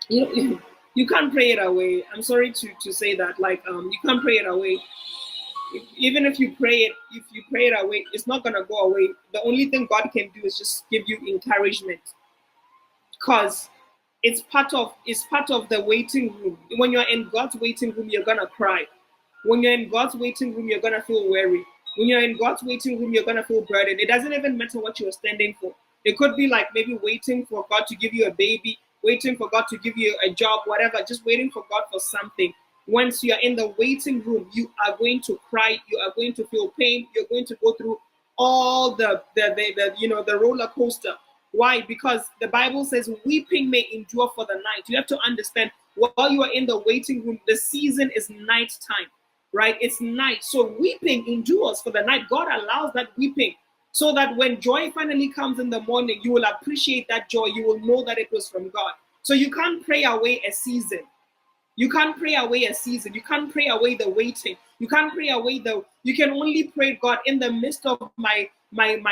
You can't pray it away. I'm sorry to say that. Like you can't pray it away. Even if you pray it away, it's not gonna go away. The only thing God can do is just give you encouragement, because it's part of the waiting room. When you're in God's waiting room, you're gonna cry. When you're in God's waiting room, you're gonna feel weary. When you're in God's waiting room, you're gonna feel burdened. It doesn't even matter what you're standing for. It could be like maybe waiting for God to give you a baby, waiting for God to give you a job, whatever, just waiting for God for something. Once you're in the waiting room, you are going to cry, you are going to feel pain, you're going to go through all the roller coaster. Why? Because the Bible says weeping may endure for the night. You have to understand, while you are in the waiting room, the season is night time, right? It's night. So weeping endures for the night. God allows that weeping so that when joy finally comes in the morning, you will appreciate that joy. You will know that it was from God. So you can't pray away a season. You can't pray away a season. You can't pray away the waiting. You can't pray away you can only pray, God, in the midst of my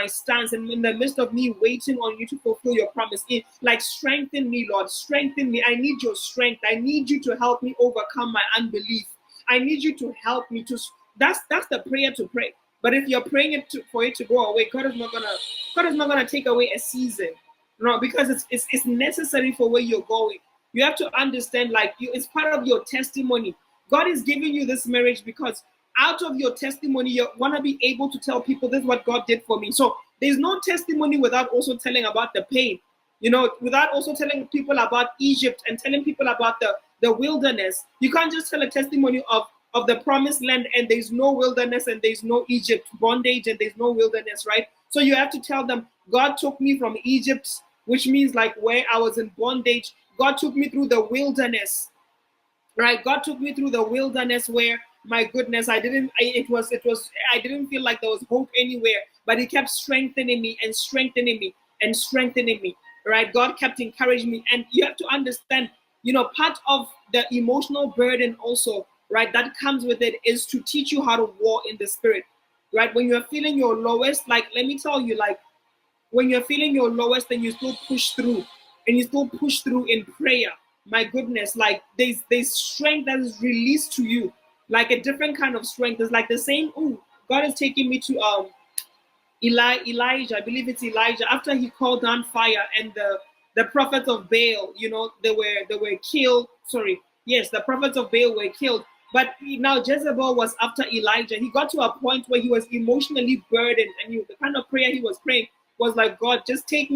stance and in the midst of me waiting on you to fulfill your promise. Like, strengthen me, Lord. Strengthen me. I need your strength. I need you to help me overcome my unbelief. I need you to help me to. That's the prayer to pray. But if you're praying for it to go away, God is not gonna take away a season. No, because it's necessary for where you're going. You have to understand, like, it's part of your testimony. God is giving you this marriage because out of your testimony, you want to be able to tell people, this is what God did for me. So there's no testimony without also telling about the pain, without also telling people about Egypt and telling people about the wilderness. You can't just tell a testimony of the promised land and there's no wilderness and there's no Egypt bondage and there's no wilderness, right? So you have to tell them, God took me from Egypt, which means like where I was in bondage. God took me through the wilderness, right? God took me through the wilderness where, my goodness, I didn't feel like there was hope anywhere, but He kept strengthening me and strengthening me and strengthening me, right? God kept encouraging me. And you have to understand, part of the emotional burden also, right, that comes with it is to teach you how to war in the spirit, right? When you're feeling your lowest, like, let me tell you, like, when you're feeling your lowest and you still push through and you still push through in prayer, my goodness, like, there's strength that is released to you, like a different kind of strength. It's like the same. Oh, God is taking me to Elijah. I believe it's Elijah, after he called down fire and the prophets of Baal, they were killed. Sorry, yes, the prophets of Baal were killed. But now Jezebel was after Elijah. He got to a point where he was emotionally burdened, and the kind of prayer he was praying was like, God, just take me